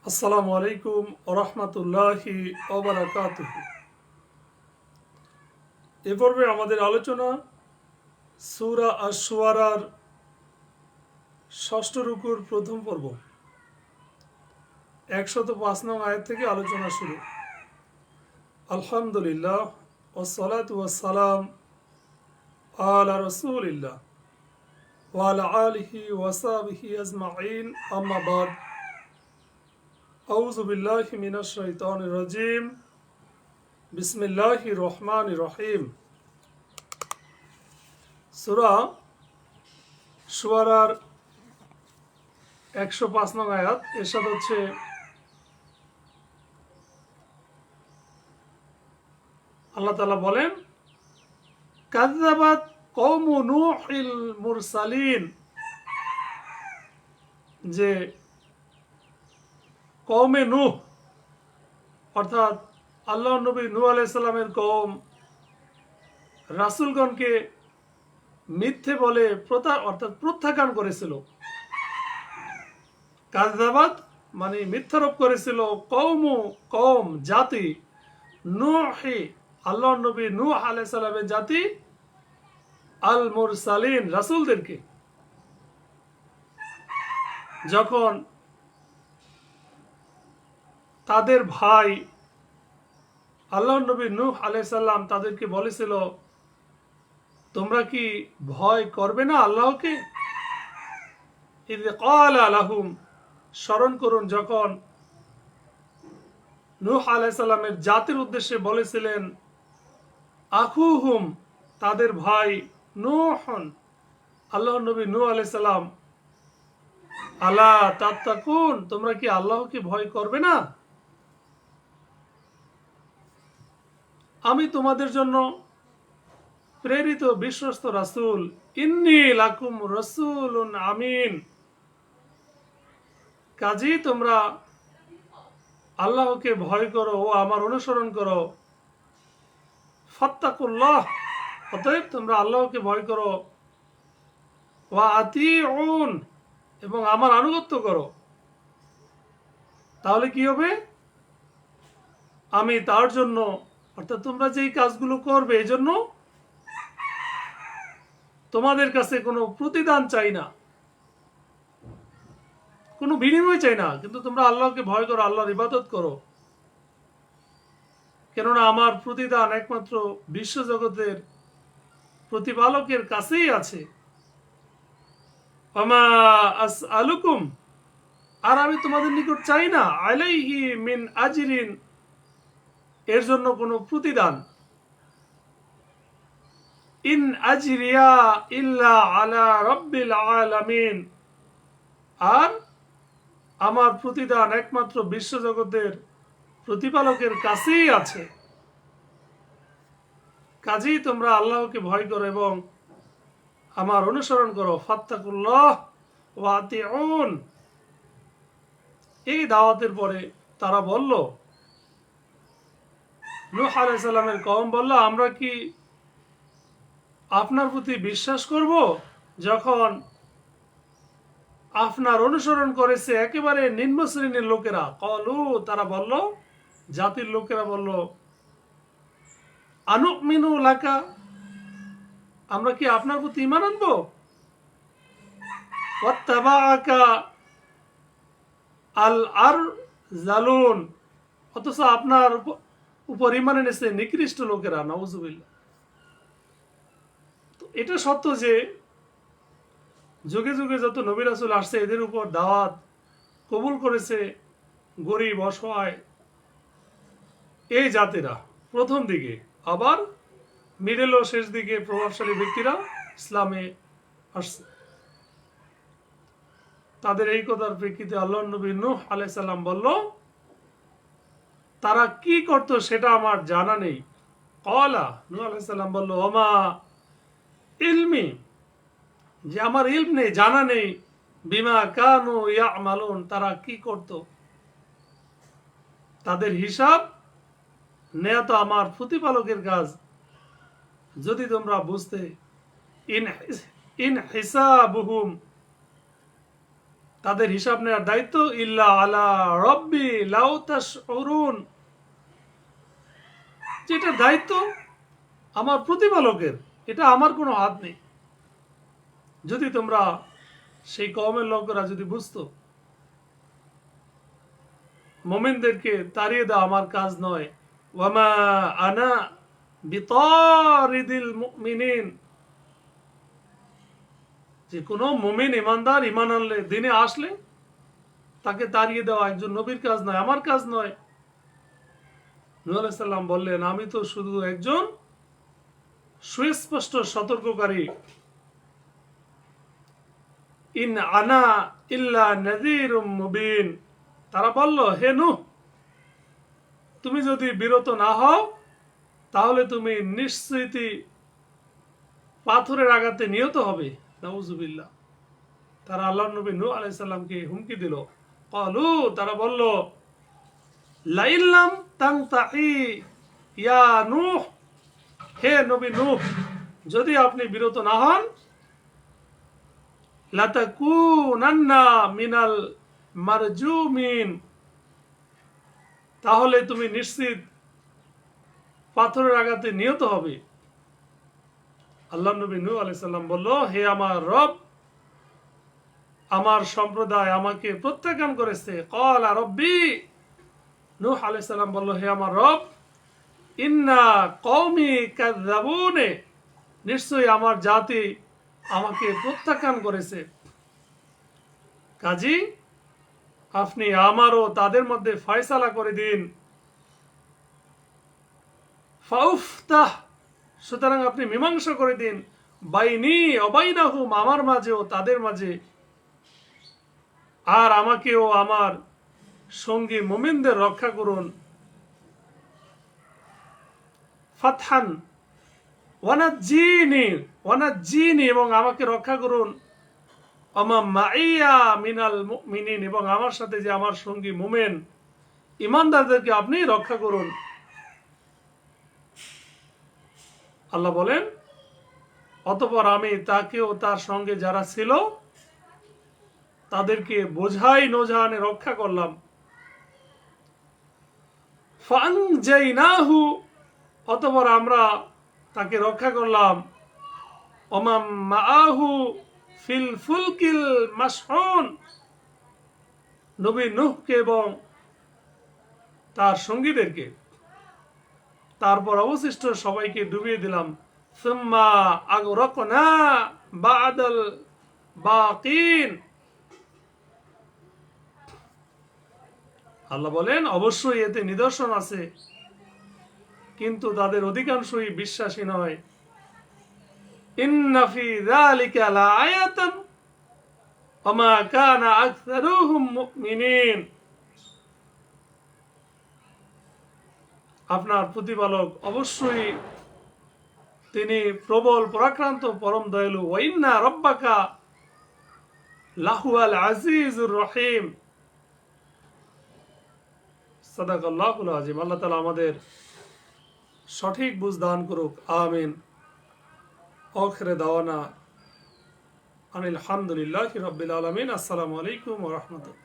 আসসালামু আলাইকুম ওরহমতুল্লাহি ওবারাকাতুহু। এ পর্বে আমাদের আলোচনা সূরা আশ-শুআরার ষষ্ঠ রুকুর প্রথম পর্ব 105 নং আয়াত থেকে আলোচনা শুরু। আলহামদুলিল্লাহ ওয়াসসালাতু ওয়াসসালাম আলা রাসূলিল্লাহ ওয়া আলা আলিহি ওয়া সাহবিহি আজমাইন, আম্মা বাদ। আউযু বিল্লাহি মিনাশ শাইতানির রাজীম। বিসমিল্লাহির রহমানির রহিম। সূরা শুআরার 105 নং আয়াত। এরশাদ হচ্ছে, আল্লাহ তাআলা বলেন, কাযযাবাত কওমু নূহিল মুরসালিন, যে কওমে নূহ অর্থাৎ আল্লাহর নবী নূহ আলাইহিস সালামের কওম রাসূলগণকে মিথ্যে বলে প্রত্যাখ্যান করেছিল। কাযযাবাত মানে মিথ্যারোপ করেছিল কওম জাতি নূহি আল্লাহর নবী নূহ আলাইহিস সালামের জাতি আল মুরসালিন রাসূলদেরকে। যখন তাদের ভাই আল্লাহর নবী নূহ আলাইহিস সালাম তাদেরকে বলেছিল, তোমরা কি ভয় করবে না আল্লাহকে? ইয ক্বালা লাহুম, স্মরণ করুন যখন নূহ আলাইহিস সালামের জাতির উদ্দেশ্যে বলেছিলেন, আখুহুম তাদের ভাই নূহন আল্লাহর নবী নূহ আলাইহিস সালাম, আলা তাত্তাকুন তোমরা কি আল্লাহকে ভয় করবে না? আমি তোমাদের জন্য প্রেরিত বিশ্বস্ত রাসূল, ইন্নী লাকুম রাসূলুন আমিন। কাজেই তোমরা আল্লাহকে ভয় করো ও আমার অনুসরণ করো। ফাত্তাকুল্লাহ, অতএব তোমরা আল্লাহকে ভয় করো। ওয়া আতিউন, এবং আমার আনুগত্য করো। তাহলে কি হবে? আমি তার জন্য, অর্থাৎ তোমরা যেই কাজগুলো করবে এই জন্য তোমাদের কাছে কোনো প্রতিদান চাই না, কোনো বিনিময় চাই না, কিন্তু তোমরা আল্লাহকে ভয় করো, আল্লাহর ইবাদত করো। কেননা আমার প্রতিদান একমাত্র বিশ্বজগতের প্রতিপালকের কাছেই আছে। ওমা আসআলুকুম, আর আমি তোমাদের নিকট চাই না, আলাইহি মিন আজরিন, এর জন্য কোনো প্রতিদান। ইন আজরিয়া ইল্লা আলা রাব্বিল আলামিন, আর আমার প্রতিদান একমাত্র বিশ্বজগতের প্রতিপালকের কাছেই আছে। কাজেই তোমরা আল্লাহকে ভয় করো এবং আমার অনুসরণ করো। ফাত্তাকুল্লাহ ওয়া আতিউন। এই দাওয়াতের পরে তারা বলল, নূহ আলাইহিস সালামের কওম বলল, আমরা কি আপনার প্রতি বিশ্বাস করব যখন আপনার অনুসরণ করেছে একেবারে নিম্ন শ্রেণীর লোকেরা? কলু, তারা বলল, জাতির লোকেরা বলল, আনুমিনু লাকা, আমরা কি আপনার প্রতি ঈমান আনবো? ওয়াত্তাবাআকা আল আরযালুন, অথচ আপনার উপর ঈমান এনেছে নিকৃষ্ট লোকেরা। নাউযুবিল্লাহ। তো এটা সত্য যে যুগে যুগে যত নবী রাসূল আসছে এদের উপর দাওয়াত কবুল করেছে গরিব অসহায় এই জাতিরা প্রথম দিকে, আবার মিডল ও শেষ দিকে প্রভাবশালী ব্যক্তিরা ইসলামে আসছে। তাদের এই কথার প্রেক্ষিতে আল্লাহর নবী নূহ আলাইহিস সালাম বলল, তারা কি করত সেটা আমার জানা নেই। ক্বালা, নূহ আলাইহিস সালাম বলল, ওমা ইলমি, যে আমার ইলম নেই, জানা নেই, বিমা কানু ইয়ামালুন, তারা কি করত। তাদের হিসাব নেয়া তো আমার প্রতিপালকের কাজ। যদি তোমরা বুঝতে, ইন হিসাবুহুম, তাদের হিসাব নেওয়ার দায়িত্ব ইল্লা আলা রব্বি লাউ তাশউরুন, যেটা দায়িত্ব আমার প্রতিপালকের, এটা আমার কোনো হাত নেই। যদি তোমরা সেই কওমের লোকেরা যদি বুঝতো, মুমিনদেরকে তাড়িয়ে দেওয়া আমার কাজ নয়। ওয়ামা আনা বিতারিদিল মুমিনিন, যে কোনো মুমিন ইমানদার ইমান আনলে দিনে আসলে তাকে তাড়িয়ে দেওয়া একজন নবীর কাজ নয়, আমার কাজ নয়। নূহ আলাইহিস সালাম বললেন, আমি তো শুধু একজন সুস্পষ্ট সতর্ককারী। ইন আনা ইল্লা নাযীরুম মুবিন। তারা বলল, হে নূহ, তুমি যদি বিরত না হও তাহলে তুমি নিশ্চিতই পাথরের আঘাতে নিহত হবে। নাউযুবিল্লাহ। তারা আল্লাহর নবী নূহ আলাইহিস সালামকে হুমকি দিল। ক্বালু, তারা বলল, লাইল্লাম তানতাহি ইয়া নূহ, হে নবী নূহ, যদি আপনি বিরত না হন, লাতাকুনান্না মিনাল মারজুমিন, তাহলে তুমি নিশ্চিত পাথরের আঘাতে নিহত হবে। আল্লাহ নবী নূহ আলাইহিস সালাম বলল, হে আমার রব, আমার সম্প্রদায় আমাকে প্রত্যাখ্যান করেছে। ক্বালা রব্বি, নূহ আলাইহিস সালাম বলল, হে আমার রব, ইন্না কওমি কাযযাবুনে, নিশ্চয়ই আমার জাতি আমাকে প্রত্যাখ্যান করেছে। কাজী আপনি আমারও তাদের মধ্যে ফয়সালা করে দিন। ফাউফতাহ, সুতরাং আপনি মীমাংসা করে দিন। বাইনি অবাইনাহুম, আমার মাঝে ও তাদের মাঝে, আর আমাকেও আমার সঙ্গী মুমিনদের রক্ষা করুন। ফাতহান ওয়ানাজ্জিনি, এবং আমাকে রক্ষা করুন। আমা মাইয়া মিনাল মুমিনিন, এবং আমার সাথে যে আমার সঙ্গী মুমিন ইমানদারদেরকে আপনি রক্ষা করুন। আল্লাহ বলেন, অতঃপর আমি তাকেও তার সঙ্গে যারা ছিল তাদেরকে বোঝাই নৌজানে রক্ষা করলাম। ফানজাইনাহু, অতঃপর আমরা তাকে রক্ষা করলাম। ওমাম মাআহু ফিল ফুলকিল মাশহুন, নবী নূহকে এবং তার সঙ্গীদেরকে, তারপর অবশিষ্ট সবাইকে ডুবিয়ে দিলাম। সুম্মা আগরাকনা বা'দাল বাকিন, আল্লাহ বলেন, অবশ্যই এতে নিদর্শন আছে, কিন্তু তাদের অধিকাংশই বিশ্বাসী নয়। ইন্না ফি যালিকা লাআয়াতান ওয়া মা কানা আকসারুহুম মুমিনিন, আপনার প্রতিপালক অবশ্যই তিনি প্রবল পরাক্রান্ত পরম দয়ালু। ওয়া ইন্না রাব্বাকা লাহুয়াল আজিজুর রহিম। সাদাকাল্লাহুল আযীম। আল্লাহ তাআলা আমাদের সঠিক বুঝ দান করুক, আমিন। আখিরে দাওয়ানা আনিল হামদুলিল্লাহি রাব্বিল আলামিন। আসসালামু আলাইকুম ওয়া রাহমাতুল্লাহ।